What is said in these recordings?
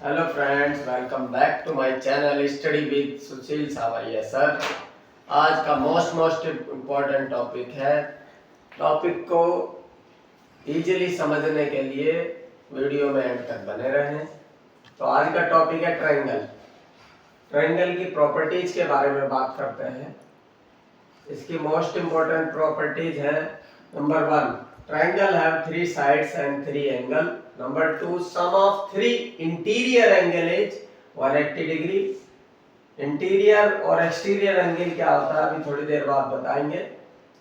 Hello friends, welcome back to my channel study with Sushil Sawariya sir. आज का most important topic है। Topic को easily समझने के लिए वीडियो में एंड तक बने रहें। तो आज का टॉपिक है ट्रायंगल। ट्रायंगल की प्रॉपर्टीज के बारे में बात करते हैं। इसकी मोस्ट इम्पोर्टेंट प्रॉपर्टीज है। Number 1, triangle have 3 sides and 3 angle. Number 2, sum of 3 interior angle is 180 degree. Interior और एक्सटीरियर एंगल क्या होता है अभी थोड़ी देर बाद बताएंगे।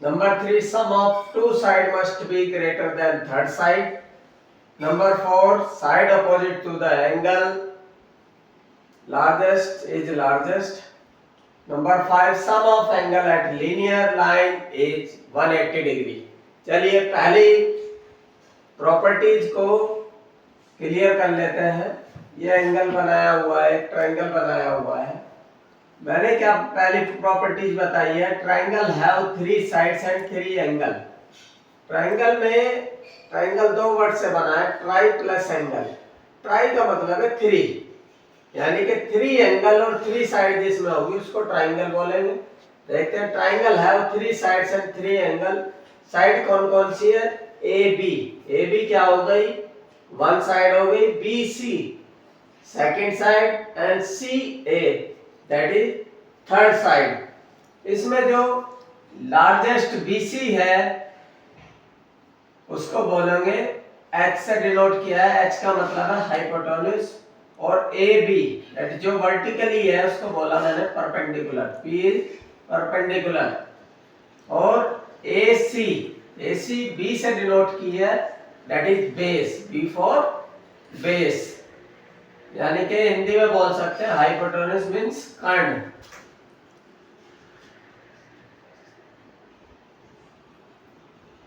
Number 3, sum of 2 side must be greater than third side. Number 4, side opposite to the angle largest is largest. Number 5, sum of angle at linear line is 180 degree. चलिए पहली प्रॉपर्टीज को क्लियर कर लेते हैं। ये एंगल बनाया हुआ है, एक ट्रायंगल बनाया हुआ है। मैंने क्या पहली प्रॉपर्टीज बताई है, triangle have 3 sides and 3 angle. Triangle में ट्रायंगल 2 वर्ड से बना है, ट्राई प्लस एंगल। ट्राई का मतलब है 3, यानी कि 3 एंगल और 3 साइड जिसमें होगी उसको ट्रायंगल बोलेंगे। देखते हैं, triangle have 3 sides and 3 angle. Side कौन कौन सी है? ए बी क्या हो गई? वन साइड हो गई, B C second side and C A that is third side. इसमें जो लार्जेस्ट बीसी है उसको बोलेंगे, एच से डिनोट किया है, एच का मतलब है हाइपोटेन्यूज। और ए बी दैट जो वर्टिकली है उसको बोला मैंने परपेंडिकुलर, पी इज परपेंडिकुलर। और AC B से डिनोट की है, that is base, B for base, यानी कि हिंदी में बोल सकते हैं हाइपोटेन्यूज मींस कर्ण।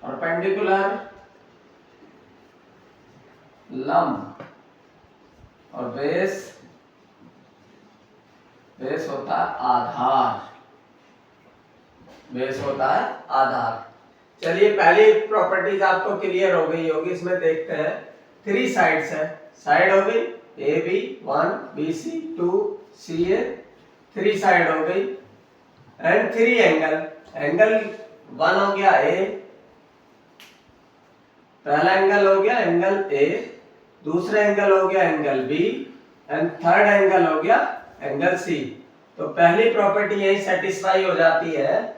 परपेंडिकुलर लंब और बेस होता है आधार, बेस होता है आधार। चलिए पहली प्रॉपर्टीज आपको क्लियर हो गई होगी। इसमें देखते हैं 3 साइड्स है, साइड हो गई A B 1, B C 2, C A, 3 side हो गई। एंड 3 एंगल, एंगल 1 हो गया ए, पहला एंगल हो गया एंगल ए, दूसरा एंगल हो गया angle B and third angle हो गया एंगल सी। तो पहली प्रॉपर्टी यही सेटिस्फाई हो जाती है,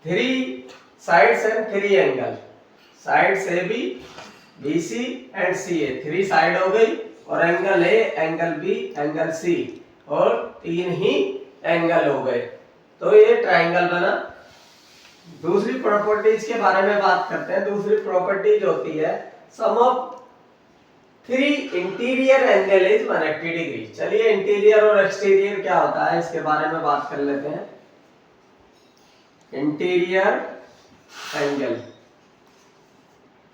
3 sides and 3 angle, sides AB, BC and CA, 3 side हो गई और angle A, angle B, angle C और 3 ही एंगल हो गए। तो ये ट्रायंगल बना। दूसरी प्रॉपर्टीज के बारे में बात करते हैं। दूसरी प्रॉपर्टीज होती है, sum of 3 interior angle is 180 degree. चलिए इंटीरियर और एक्सटीरियर क्या होता है इसके बारे में बात कर लेते हैं। इंटीरियर एंगल,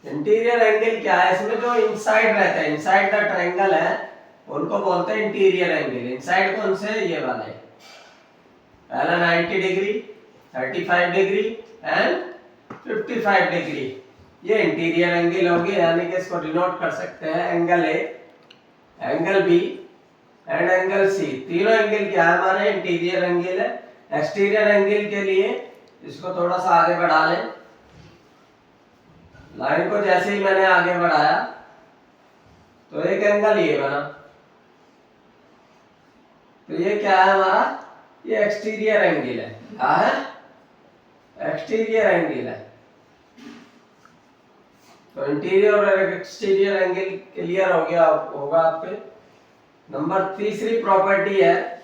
इंटीरियर एंगल क्या है? इसमें जो इनसाइड रहता है, इनसाइड द ट्रायंगल है, उनको बोलते हैं इंटीरियर एंगल। इनसाइड कौन से? ये वाले, पहला 90 डिग्री, 35 डिग्री एंड 55 डिग्री, ये इंटीरियर एंगल हो गए। यानी कि इसको डिनोट कर सकते हैं angle A, angle B and angle C. तीनों एंगल क्या है? हमारे इंटीरियर एंगल है। एक्सटीरियर एंगल के लिए इसको थोड़ा सा आगे बढ़ा लें, लाइन को जैसे ही मैंने आगे बढ़ाया तो एक एंगल ये बना। तो ये क्या है हमारा? ये एक्सटीरियर एंगल है। क्या है? एक्सटीरियर एंगल है। तो इंटीरियर और एक्सटीरियर एंगल क्लियर हो गया होगा आपके। नंबर तीसरी प्रॉपर्टी है,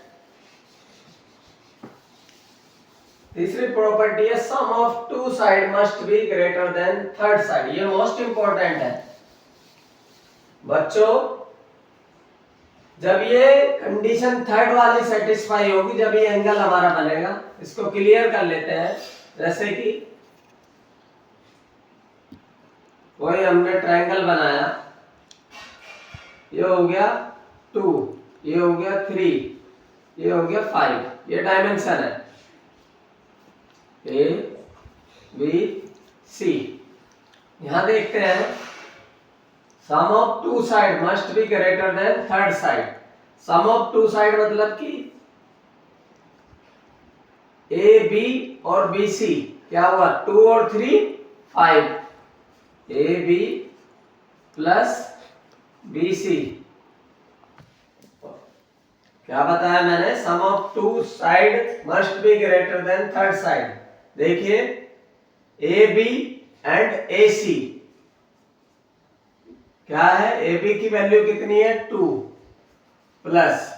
तीसरी प्रॉपर्टी है, sum of 2 side must be greater than third side. ये मोस्ट इंपॉर्टेंट है बच्चों। जब ये कंडीशन थर्ड वाली सेटिस्फाई होगी, जब ये एंगल हमारा बनेगा। इसको क्लियर कर लेते हैं। जैसे कि कोई हमने ट्रायंगल बनाया, ये हो गया 2, ये हो गया 3, ये हो गया 5, ये डायमेंशन है ए बी सी। यहां देखते हैं sum of two side must be greater than third side. Sum of two side मतलब कि ए बी और बी सी क्या हुआ, 2 और 3 5, A B plus B C. क्या बताया मैंने, sum of two side must be greater than third side. देखिए ए बी एंड ए सी क्या है, ए बी की वैल्यू कितनी है 2 प्लस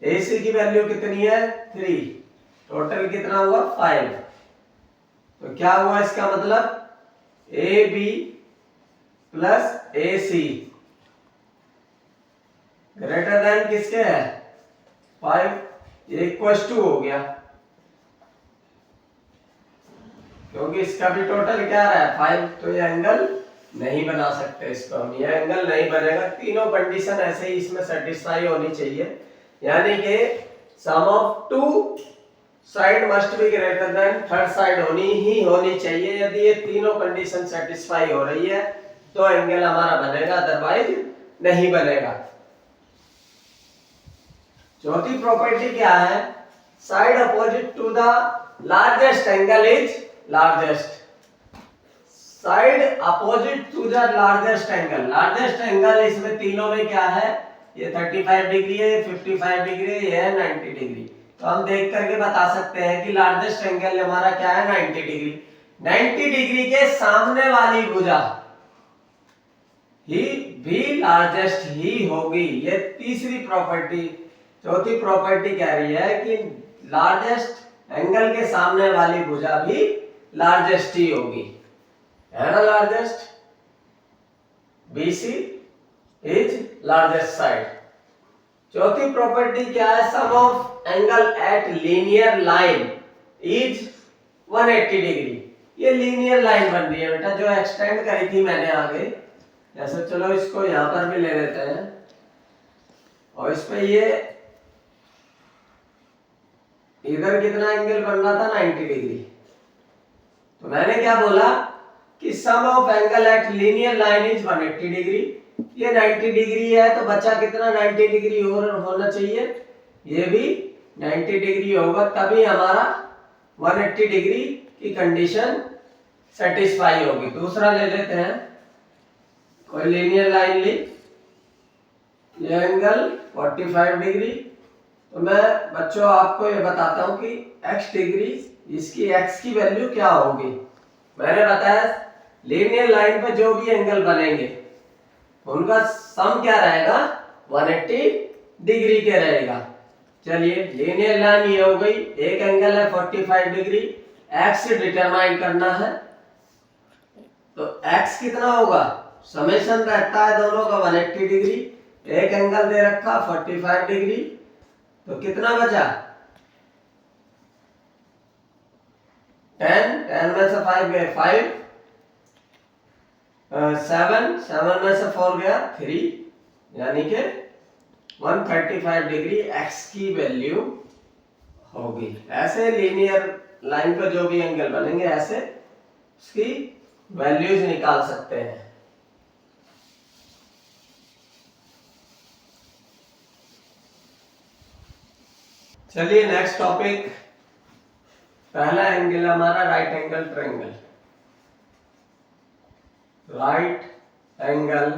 ए सी की वैल्यू कितनी है 3, टोटल कितना हुआ 5। तो क्या हुआ इसका मतलब A B plus A C greater than किसके है 5, ये इक्वल टू हो गया, क्योंकि इसका भी टोटल क्या रहा है 5, तो ये एंगल नहीं बना सकते इसको हम, ये एंगल नहीं बनेगा। तीनों कंडीशन ऐसे ही इसमें सेटिस्फाई होनी चाहिए, यानी कि sum of two side must be greater than third side होनी चाहिए। यदि ये तीनों कंडीशन सेटिस्फाई हो रही है तो एंगल हमारा बनेगा, अदरवाइज नहीं बनेगा। चौथी प्रॉपर्टी क्या है, side opposite to the largest angle is largest. Side opposite to the largest angle, largest angle इसमें तीनों में क्या है, ये 35 डिग्री है, 55 डिग्री है, ये है 90 डिग्री। तो हम देख करके बता सकते हैं कि लार्जेस्ट एंगल हमारा क्या है 90 डिग्री। 90 डिग्री के सामने वाली भुजा ही भी लार्जेस्ट ही होगी। ये तीसरी प्रॉपर्टी। चौथी प्रॉपर्टी कह रही है कि लार्जेस्ट एंगल के सामने वाली भुजा भी लार्जेस्ट ही होगी, है ना, largest. BC is largest side. चौथी प्रॉपर्टी क्या है, sum of angle at linear line is 180 degree. ये लीनियर लाइन बन रही है बेटा, जो एक्सटेंड करी थी मैंने आगे, जैसे चलो इसको यहां पर भी ले लेते हैं, और इस पे ये इधर कितना एंगल बन रहा था 90 डिग्री। तो मैंने क्या बोला कि sum of angle at linear line is 180 degree. ये 90 डिग्री है तो बचा कितना 90 डिग्री और होना चाहिए, ये भी 90 डिग्री होगा, तभी हमारा 180 डिग्री की कंडीशन सेटिस्फाई होगी। दूसरा ले लेते हैं, कोई लीनियर लाइन ली, ये एंगल 45 डिग्री। तो मैं बच्चों आपको ये बताता हूं कि x डिग्री, इसकी x की वैल्यू क्या होगी। मैंने बताया लीनियर लाइन पे जो भी एंगल बनेंगे उनका सम क्या रहेगा 180 डिग्री के रहेगा। चलिए लीनियर लाइन ये हो गई, एक एंगल है 45 डिग्री, x डिटरमाइन करना है। तो x कितना होगा, समेशन रहता है दोनों का 180 डिग्री, एक एंगल दे रखा 45 डिग्री, तो कितना बचा 10, 10 में से 5 गए 5, 7, 7 में से 4 गया 3, यानी कि 135 डिग्री x की वैल्यू होगी। ऐसे लीनियर लाइन पर जो भी एंगल बनेंगे ऐसे उसकी वैल्यूज निकाल सकते हैं। चलिए नेक्स्ट टॉपिक, पहला एंगल हमारा right angle triangle. Right angle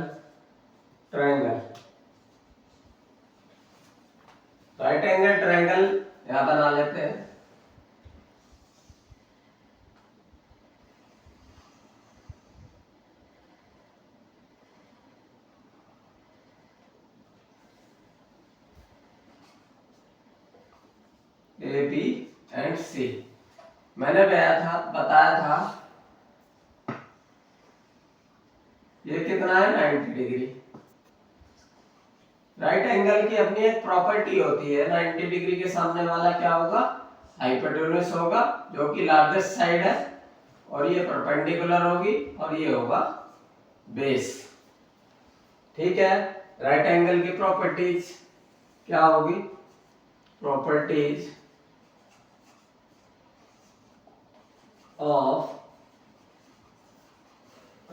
triangle, right angle triangle यहां बना लेते हैं। ए बी एंड सी, मैंने बताया था ये कितना है 90 डिग्री। राइट एंगल की अपनी एक प्रॉपर्टी होती है, 90 डिग्री के सामने वाला क्या होगा, हाइपोटेन्यूज होगा, जो कि लार्जेस्ट साइड है, और ये परपेंडिकुलर होगी, और ये होगा बेस। ठीक है, राइट एंगल की प्रॉपर्टीज क्या होगी, properties of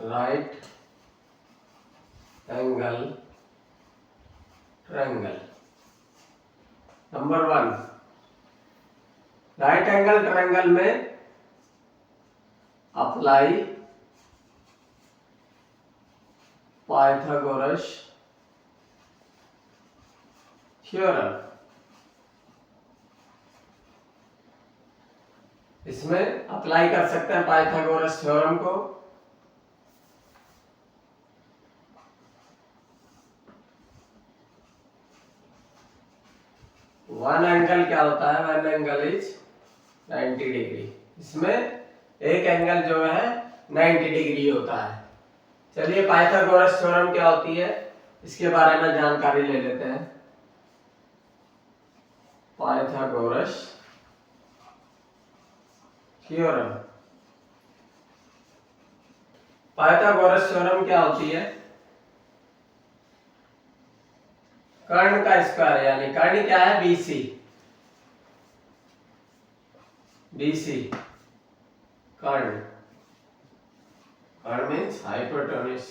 right angle triangle. Number 1, right angle triangle में अप्लाई पाइथागोरस थ्योरम। इसमें अप्लाई कर सकते हैं पाइथागोरस थ्योरम को। वन एंगल क्या होता है? One angle is 90 degree. इसमें एक एंगल जो है 90 डिग्री होता है। चलिए पाइथागोरस थ्योरम क्या होती है इसके बारे में जानकारी ले लेते हैं। Pythagoras theorem. पाइथागोरस थ्योरम क्या होती है? कर्ण का स्क्वायर, यानी कर्ण क्या है? बीसी। बीसी कर्ण, कर्ण मीन्स हाइपोटेन्यूज।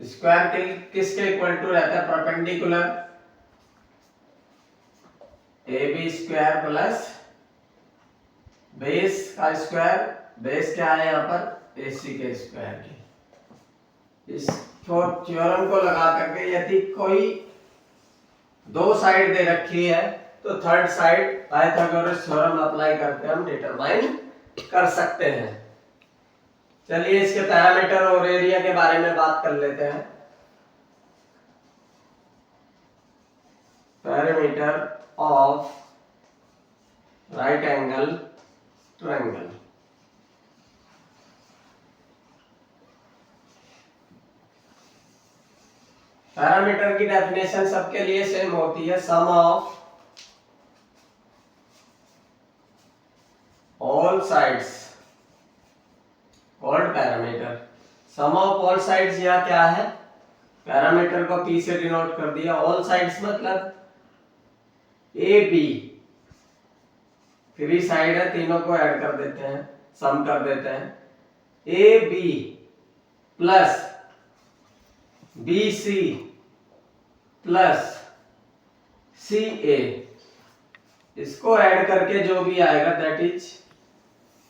स्क्वायर के किसके इक्वल टू रहता है? Perpendicular AB square plus base का स्क्वायर। बेस क्या है यहाँ पर? AC के स्क्वायर की। इस थ्योरम को लगा करके यदि कोई दो साइड दे रखी है तो third side Pythagoras theorem apply करके हम डिटरमाइन कर सकते हैं। चलिए इसके पैरामीटर और एरिया के बारे में बात कर लेते हैं। Parameter of right angle triangle. Parameter की डेफिनेशन सबके लिए सेम होती है। Sum of all sides called parameter. Sum of all sides यहाँ क्या है? पैरामीटर को P से डिनोट कर दिया। ऑल साइड्स मतलब ए बी, 3 साइड है, तीनों को ऐड कर देते हैं, सम कर देते हैं। A B plus B C plus C A, इसको ऐड करके जो भी आएगा that is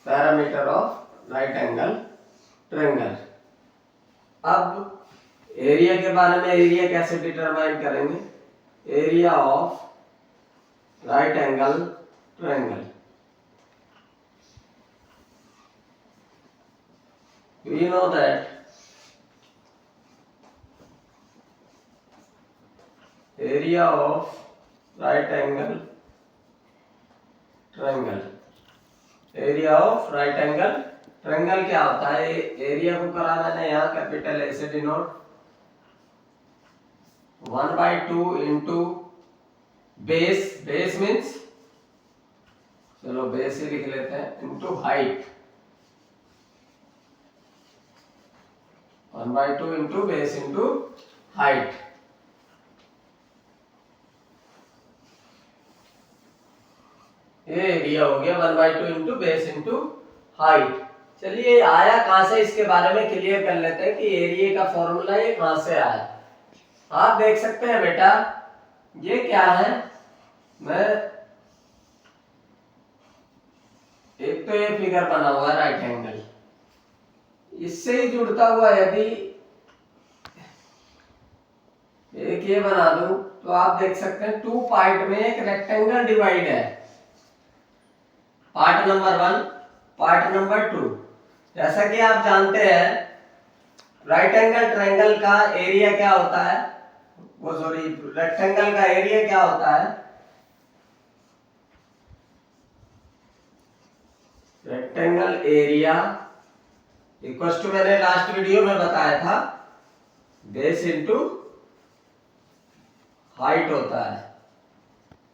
parameter of right angle triangle. अब एरिया के बारे में, एरिया कैसे डिटरमाइन करेंगे? Area of right angle triangle. We know that area of right angle triangle। Area of right angle triangle क्या होता है? एरिया को करा मैंने यहाँ कैपिटल ए से denote. 1/2 into base, base means, चलो बेस ही लिख लेते हैं, into height. 1/2 into base into height. ये एरिया हो गया 1/2 इंटू बेस इंटू हाइट। चलिए आया कहां से, इसके बारे में क्लियर कर लेते हैं कि एरिया का फॉर्मूला ये कहां से आया। आप देख सकते हैं बेटा, ये क्या है? मैं एक तो ये फिगर बना हुआ है राइट एंगल, इससे ही जुड़ता हुआ यदि एक ये बना दूं तो आप देख सकते हैं 2 पार्ट में एक रेक्टेंगल डिवाइड है। Part number 1, part number 2। जैसा कि आप जानते हैं राइट एंगल ट्रायंगल का एरिया क्या होता है? वो सॉरी, रेक्टेंगल का एरिया क्या होता है? रेक्टेंगल एरिया इक्वल टू, मैंने लास्ट वीडियो में बताया था, बेस इंटू हाइट होता है।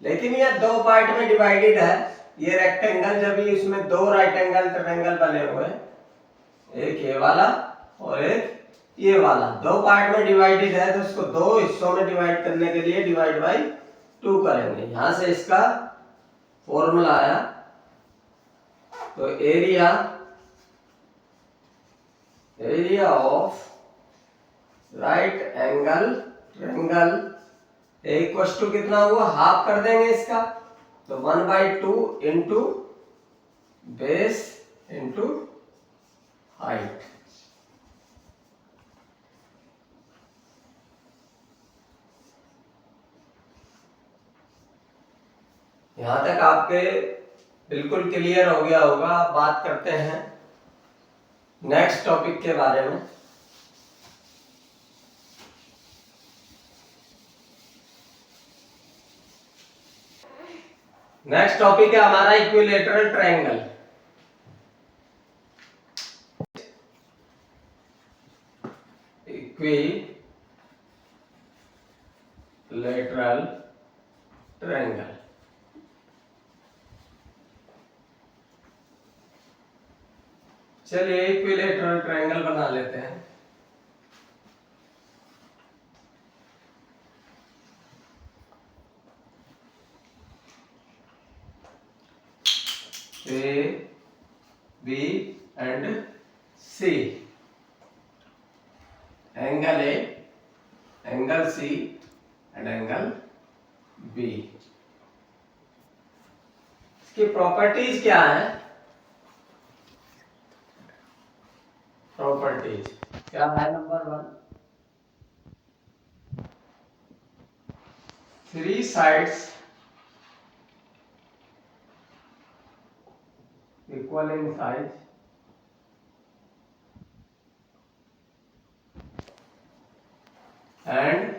लेकिन ये 2 पार्ट में डिवाइडेड है ये रेक्टेंगल। जब भी इसमें 2 राइट एंगल ट्रायंगल बने हुए हैं, एक ये वाला और एक ये वाला, 2 पार्ट में डिवाइडेड है तो इसको 2 हिस्सों में डिवाइड करने के लिए डिवाइड बाय 2 करेंगे। यहां से इसका फॉर्मूला आया। तो area of right angle triangle equal to कितना हुआ, हाफ कर देंगे इसका, तो 1/2 इंटू बेस इंटू हाइट। यहां तक आपके बिल्कुल क्लियर हो गया होगा। आप बात करते हैं नेक्स्ट टॉपिक के बारे में। नेक्स्ट टॉपिक है हमारा इक्विलैटरल ट्रायंगल। इक्विलैटरल ट्रायंगल, चलिए इक्विलैटरल ट्रायंगल बना लेते हैं। A, B and C, angle A, angle C and angle B। इसकी प्रॉपर्टीज क्या है? प्रॉपर्टीज क्या है? Number 1, 3 sides equal in size and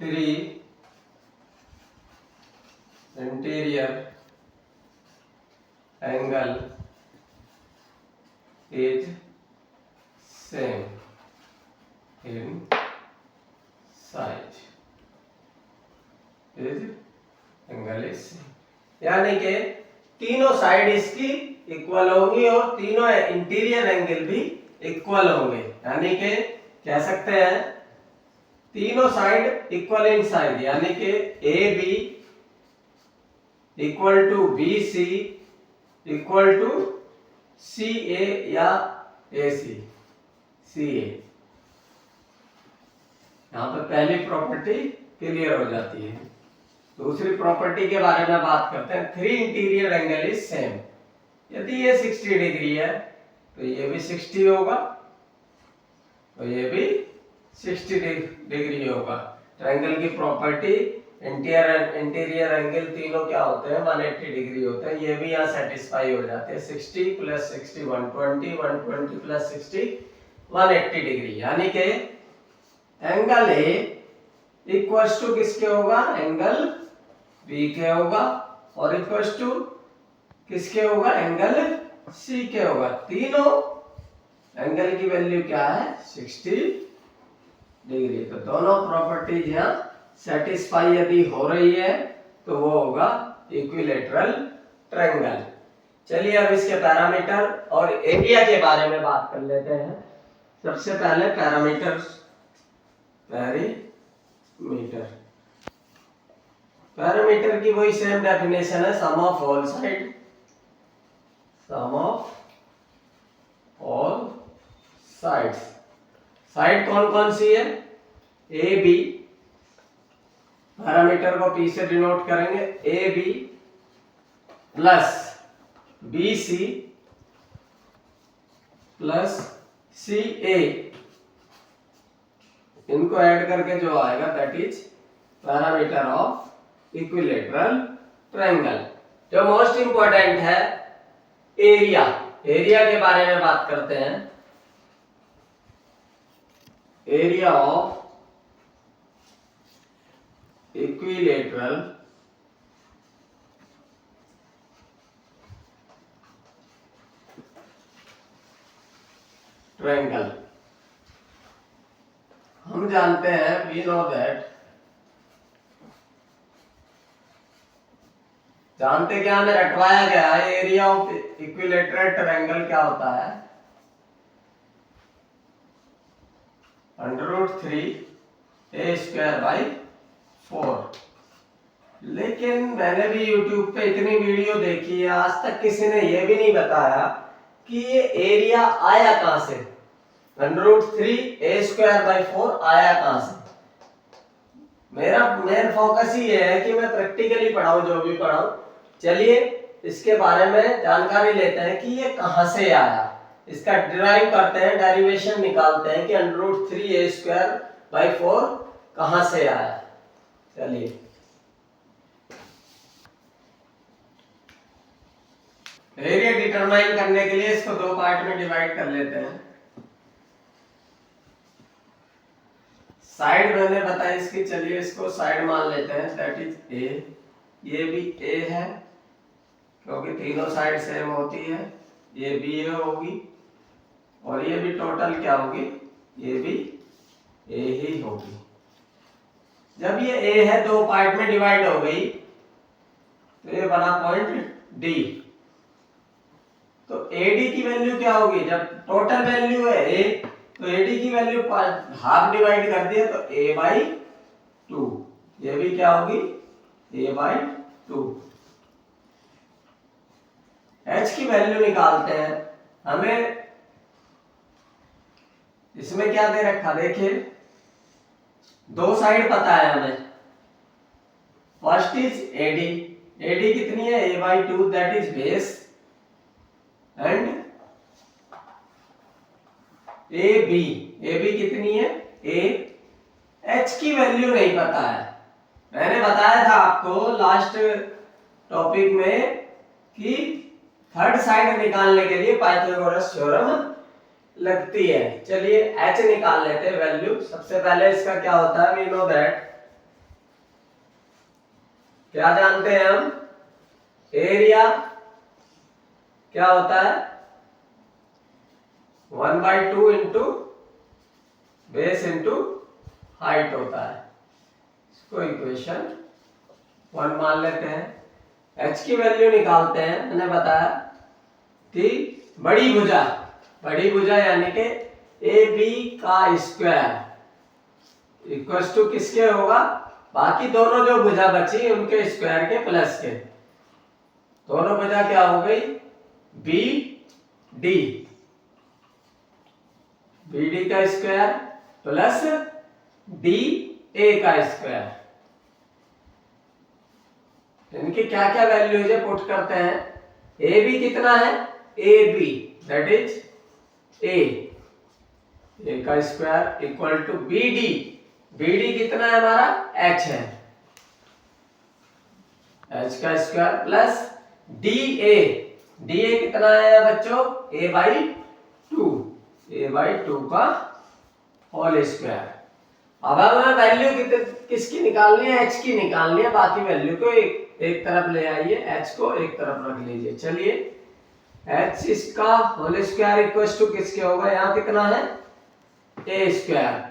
3 interior angle is same in size is angle is same, यानी कि तीनों साइड इसकी इक्वल होंगी और तीनों इंटीरियर एंगल भी इक्वल होंगे। यानी कि कह सकते हैं तीनों साइड इक्वल इन साइड, यानी कि A B equal to B C equal to C A या ए सी सी ए। यहां पर पहली प्रॉपर्टी क्लियर हो जाती है। दूसरी प्रॉपर्टी के बारे में बात करते हैं। 3 इंटीरियर एंगल इज सेम, यदि ये 60 डिग्री है तो ये भी 60 होगा तो ये भी 60 डिग्री होगा। ट्रायंगल की प्रॉपर्टी इंटीरियर एंगल तीनों क्या होते हैं, 180 डिग्री होते हैं। ये भी यहाँ सेटिस्फाई हो जाते हैं। 60 + 60 120, 120 + 60 180 डिग्री, यानी कि एंगल ए इक्वल्स टू किसके होगा, एंगल बी के होगा, और इक्वल्स टू किसके होगा, एंगल सी के होगा। तीनों एंगल की वैल्यू क्या है, 60 डिग्री। तो दोनों प्रॉपर्टीज यहाँ सेटिस्फाई यदि हो रही है तो वो होगा इक्विलैटरल ट्रायंगल। चलिए अब इसके पैरामीटर और एरिया के बारे में बात कर लेते हैं। सबसे पहले पैरामीटर पैरामीटर की वही सेम डेफिनेशन है, sum of all side, sum of all sides. Side कौन कौन सी है, ए बी, पैरामीटर को पी से डिनोट करेंगे, A B plus B C plus C A, इनको ऐड करके जो आएगा that is parameter of equilateral triangle. जो मोस्ट इंपॉर्टेंट है एरिया, एरिया के बारे में बात करते हैं। Area of equilateral triangle. हम जानते हैं, वी नो दैट, जानते क्या हमें रटवाया गया है, एरिया ऑफ इक्विलैटरल ट्रायंगल क्या होता है, √3a²/4। लेकिन मैंने भी YouTube पे इतनी वीडियो देखी है, आज तक किसी ने यह भी नहीं बताया कि ये एरिया आया कहां से, √3a²/4 आया कहां से। मेरा मेन फोकस ही ये है कि मैं प्रैक्टिकली पढ़ाऊं, जो भी पढ़ाऊं। चलिए इसके बारे में जानकारी लेते हैं कि ये कहां से आया, इसका डिराइव करते हैं, डेरिवेशन निकालते हैं कि √3a²/4 कहां से आया। चलिए एरिया डिटरमाइन करने के लिए इसको दो पार्ट में डिवाइड कर लेते हैं। साइड मैंने बताया इसकी, चलिए इसको साइड मान लेते हैं, दैट इज ए। ये भी ए है क्योंकि तीनों साइड सेम होती है, ये भी ए होगी और ये भी टोटल क्या होगी, ये भी ए ही होगी। जब ये ए है दो पार्ट में डिवाइड हो गई तो ये बना पॉइंट डी। तो एडी की वैल्यू क्या होगी, जब टोटल वैल्यू है ए तो एडी की वैल्यू हाफ डिवाइड कर दिया तो a/2, ये भी क्या होगी a/2। h की वैल्यू निकालते हैं, हमें इसमें क्या दे रखा, देखिए दो साइड पता है हमें। फर्स्ट इज एडी, एडी कितनी है a/2, that is base, and A B कितनी है ए। एच की वैल्यू नहीं पता है, मैंने बताया था आपको लास्ट टॉपिक में कि थर्ड साइड निकालने के लिए पाइथागोरस थ्योरम लगती है। चलिए एच निकाल लेते हैं वैल्यू। सबसे पहले इसका क्या होता है, वी नो दैट, क्या जानते हैं हम, एरिया क्या होता है 1/2 इंटू बेस इंटू हाइट होता है। इसको इक्वेशन 1 मान लेते हैं। h की वैल्यू निकालते हैं, मैंने बताया कि बड़ी भुजा यानी कि ए बी का स्क्वायर इक्वल्स टू किसके होगा, बाकी दोनों जो भुजा बची उनके स्क्वायर के प्लस के। दोनों भुजा क्या हो गई बी डी, BD का स्क्वायर प्लस DA का स्क्वायर। इनकी क्या क्या वैल्यूज है पुट करते हैं। AB कितना है AB, दैट इज A का स्क्वायर इक्वल टू BD कितना है हमारा H है, H का स्क्वायर प्लस DA कितना है बच्चों a/2 का होल स्क्वायर। अब हमें वैल्यू किसकी निकालनी है, h की निकालनी है। बाकी वैल्यू को एक तरफ ले आइए, h को एक तरफ रख लीजिए। चलिए h इसका होल स्क्वायर इक्वल्स टू किसके होगा, यहाँ कितना है a²।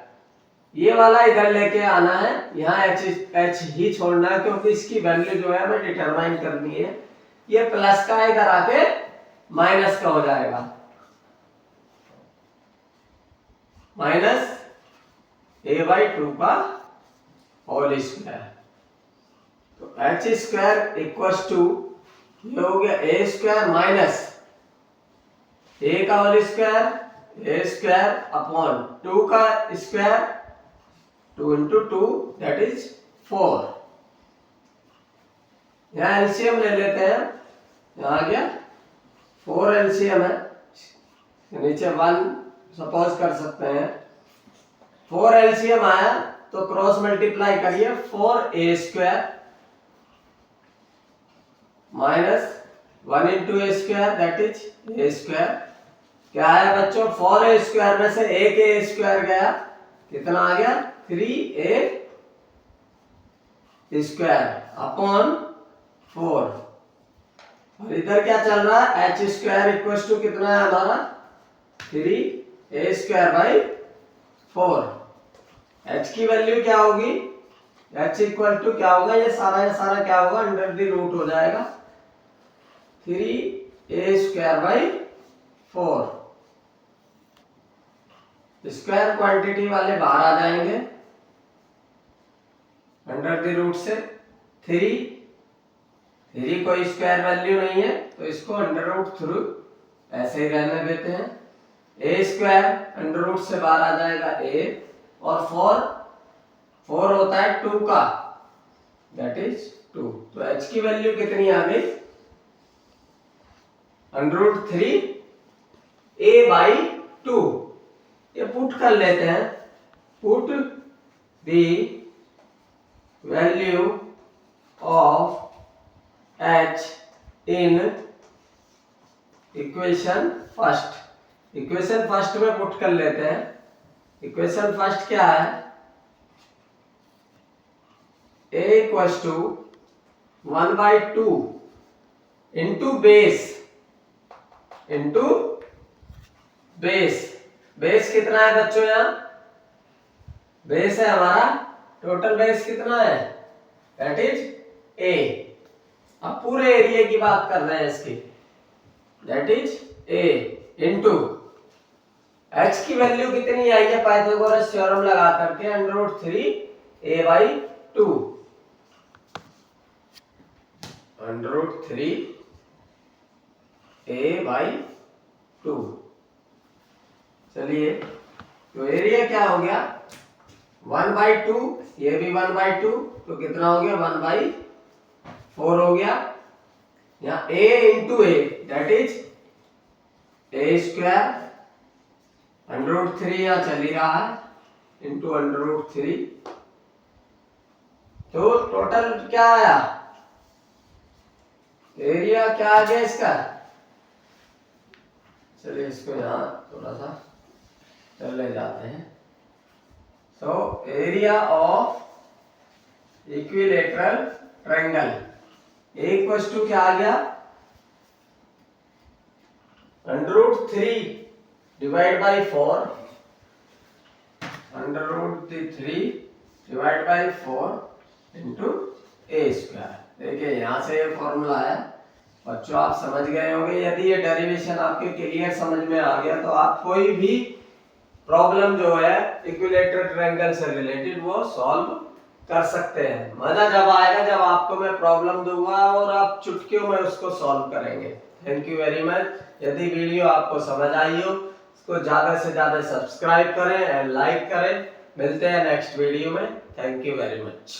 ये वाला इधर लेके आना है, यहाँ h ही छोड़ना है क्योंकि इसकी वैल्यू जो है हमें डिटरमाइन करनी है। ये प्लस का इधर आके माइनस का हो जाएगा, माइनस a/2 का होल स्क्वायर। तो h² इक्वल्स टू ये हो गया a² माइनस a का होल स्क्वायर, a² अपॉन 2 का स्क्वायर, 2 इंटू 2 दैट इज 4। यहाँ एलसीएम ले लेते हैं, यहाँ आ गया 4 एलसीएम है, नीचे 1 सपोज कर सकते हैं। 4 एलसीएम आया तो क्रॉस मल्टीप्लाई करिए, 4a² minus 1 into a² that is a²। क्या है बच्चों, 4a² में से एक a² गया, कितना आ गया 3a² अपॉन 4। और इधर क्या चल रहा है, h² इक्वल्स टू कितना है हमारा 3a²/4। h की वैल्यू क्या होगी, h इक्वल टू क्या होगा, ये सारा क्या होगा अंडर द रूट हो जाएगा 3a²/4। स्क्वायर क्वांटिटी वाले बाहर आ जाएंगे अंडर द रूट से। 3 कोई स्क्वायर वैल्यू नहीं है तो इसको अंडर रूट थ्रू ऐसे ही रहने देते हैं। ए स्क्वायर अंडर रूट से बाहर आ जाएगा ए, और 4 होता है 2 का, दैट इज 2। तो h की वैल्यू कितनी आ गई? Under root 3 a by 2। ये पुट कर लेते हैं, put the value of h in equation first. Equation first में पुट कर लेते हैं। इक्वेशन फर्स्ट क्या है? a equals to 1/2 into base, into base. Base कितना है बच्चों? यहाँ बेस है हमारा, टोटल बेस कितना है? That is a। अब पूरे एरिया की बात कर रहे हैं इसकी, that is a into h की वैल्यू कितनी आई है पाइथागोरस थ्योरम लगा करके? Under root 3 a by 2, under root 3 a by 2। चलिए, तो एरिया क्या हो गया? 1/2, ये भी 1/2, तो कितना हो गया? 1/4 हो गया। यहाँ a into A that is a square, under root 3 यहाँ चल ही रहा है, इंटू अंडर रूट 3। तो टोटल क्या आया? एरिया क्या आ गया इसका? चलिए इसको यहाँ थोड़ा सा चले जाते हैं। So area of equilateral triangle A equals to क्या आ गया? Under root 3 divide by 4, under root 3 divide by 4 into A square. देखिए यहाँ से ये फॉर्मूला है बच्चों, आप समझ गए होंगे। यदि ये डेरिवेशन आपके क्लियर समझ में आ गया तो आप कोई भी प्रॉब्लम जो है इक्विलेटरल ट्रायंगल से रिलेटेड वो सॉल्व कर सकते हैं। मजा जब आएगा जब आपको मैं प्रॉब्लम दूंगा और आप चुटकियों में उसको सॉल्व करेंगे। Thank you very much. यदि वीडियो आपको समझ आई हो इसको ज्यादा से ज्यादा सब्सक्राइब करें एंड लाइक करें। मिलते हैं नेक्स्ट वीडियो में। Thank you very much.